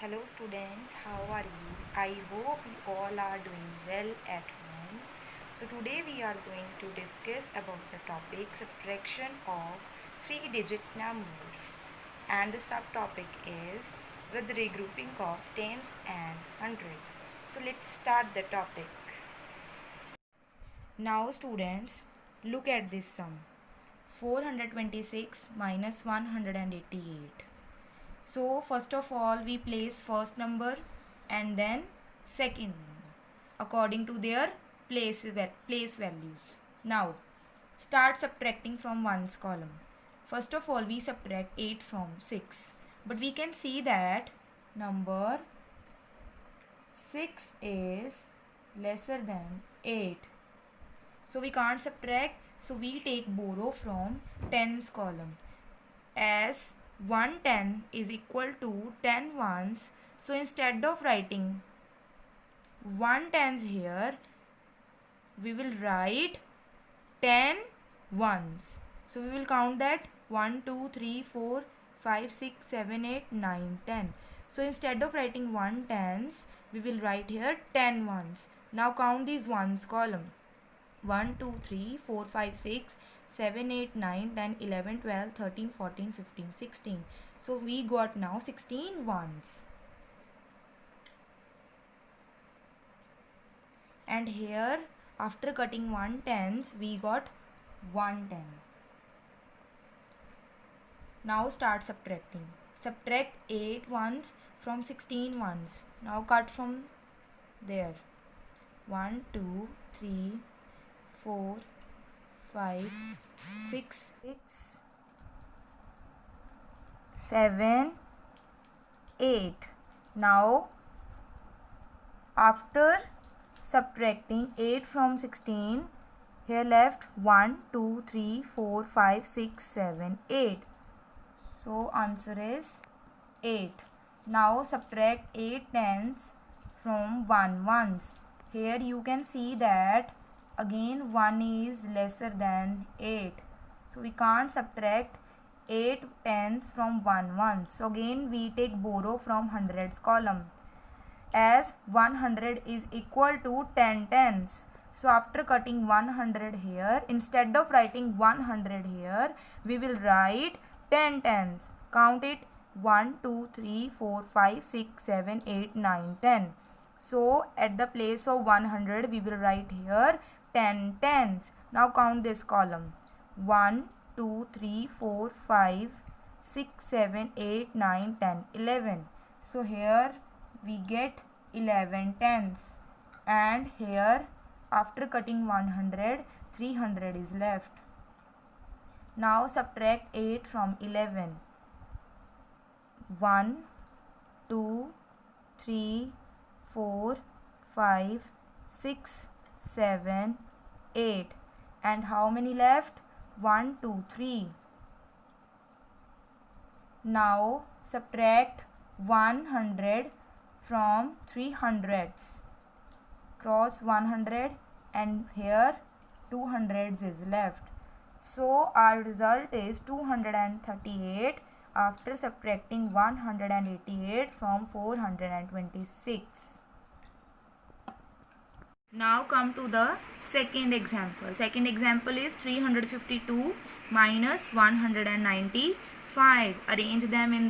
Hello students, how are you? I hope you all are doing well at home. So today we are going to discuss about the topic subtraction of three-digit numbers, and the subtopic is with regrouping of tens and hundreds. So let's start the topic. Now students, look at this sum. 426 minus 188. So first of all we place first number and then second number according to their place values. Now start subtracting from ones column. First of all we subtract 8 from 6, but we can see that number 6 is lesser than 8. So we can't subtract, so we take borrow from tens column. As 110 is equal to 10 ones, so instead of writing 1 tens here, we will write 10 ones. So we will count that 1, 2, 3, 4, 5, 6, 7, 8, 9, 10. So instead of writing 1 tens, we will write here 10 ones. Now count these ones column. 1, 2, 3, 4, 5, 6, 7, 8, 9, 10, 11, 12, 13, 14, 15, 16. So we got now 16 ones. And here after cutting 1 tens, we got 1 10. Now start subtracting. Subtract 8 ones from 16 ones. Now cut from there. 1, 2, 3, 4, 5, 6, 7, 8. Now after subtracting 8 from 16, here left 1, 2, 3, 4, 5, 6, 7, 8. So answer is 8. Now subtract 8 tens from 1 ones. Here you can see that again 1 is lesser than 8. So we can't subtract 8 tens from 1 1. So again we take borrow from hundreds column. As 100 is equal to 10 tens. So after cutting 100 here, instead of writing 100 here, we will write 10 tens. Count it 1, 2, 3, 4, 5, 6, 7, 8, 9, 10. So at the place of 100, we will write here 10 tens. Now count this column. 1, 2, 3, 4, 5, 6, 7, 8, 9, 10, 11. So here we get 11 tens. And here after cutting 100, 300 is left. Now subtract 8 from 11. 1, 2, 3, 4, 5, 6, 7, 8. And how many left? 1, 2, 3. Now subtract 100 from 300s. Cross 100 and here 200s is left. So our result is 238 after subtracting 188 from 426. Now come to the second example. Second example is 352 minus 195. Arrange them in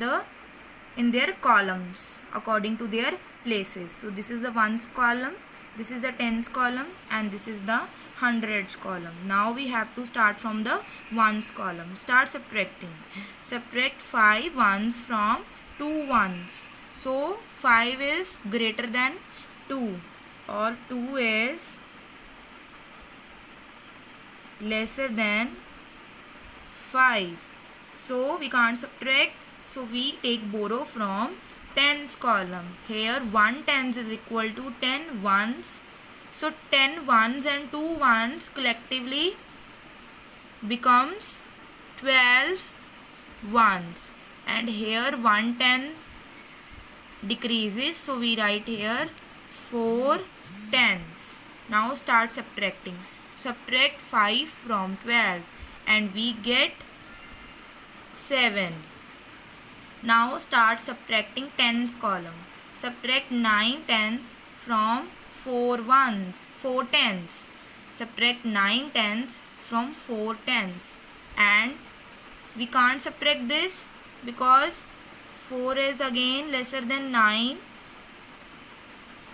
their columns according to their places. So this is the ones column, this is the tens column, and this is the hundreds column. Now we have to start from the ones column. Start subtracting. Subtract 5 ones from 2 ones. So 5 is greater than 2, or 2 is lesser than 5. So we can't subtract. So we take borrow from tens column. Here 1 tens is equal to 10 ones. So 10 ones and 2 ones collectively becomes 12 ones. And here 110 decreases. So we write here 4 tens. Now start subtracting. Subtract 5 from 12 and we get 7. Now start subtracting tens column. Subtract 9 tens from 4 tens. Subtract 9 tens from 4 tens. And we can't subtract this because 4 is again lesser than 9.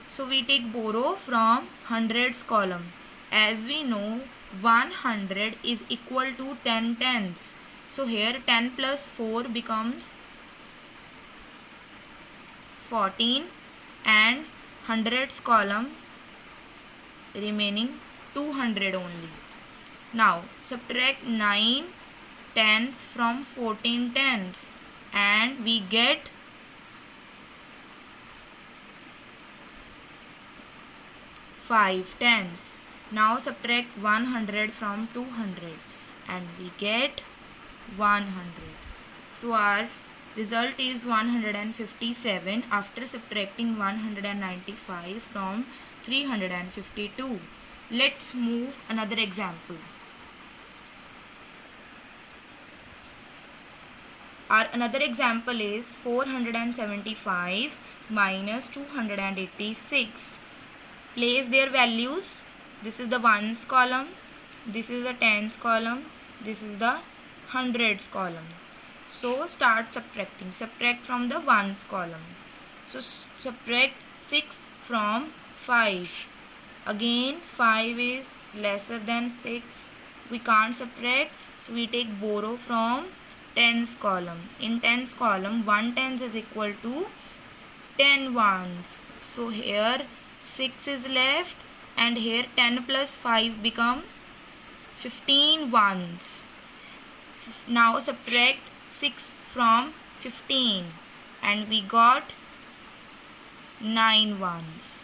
So we take borrow from hundreds column. As we know, 100 is equal to 10 tens. So here 10 plus 4 becomes 14 and hundreds column remaining 200 only. Now subtract 9 tens from 14 tens and we get 5 tens. Now subtract 100 from 200 and we get 100. So our result is 157 after subtracting 195 from 352. Let's move another example. Our another example is 475 minus 286. Place their values. This is the ones column, this is the tens column, this is the hundreds column. So start subtracting. Subtract from the ones column. So subtract 6 from 5. Again 5 is lesser than 6. We can't subtract, so we take borrow from tens column. In tens column 1 tens is equal to 10 ones. So here 6 is left and here 10 plus 5 become 15 ones. Now subtract 6 from 15 and we got 9 ones.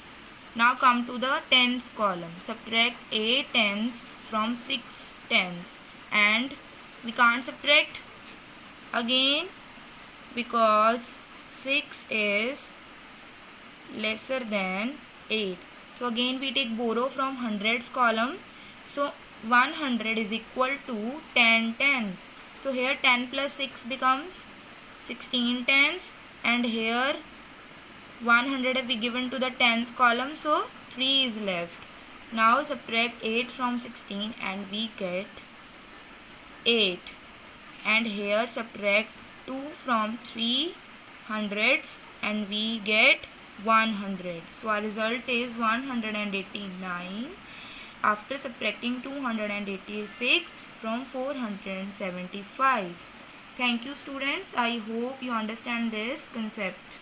Now come to the tens column. Subtract 8 tens from 6 tens and we can't subtract again because 6 is lesser than 8. So again we take borrow from hundreds column. So 100 is equal to 10 tens. So here 10 plus 6 becomes 16 tens and here 100 have we given to the tens column, so 3 is left. Now subtract 8 from 16 and we get 8. And here subtract 2 from 3 hundreds and we get 100. So our result is 189 after subtracting 286 from 475. Thank you students. I hope you understand this concept.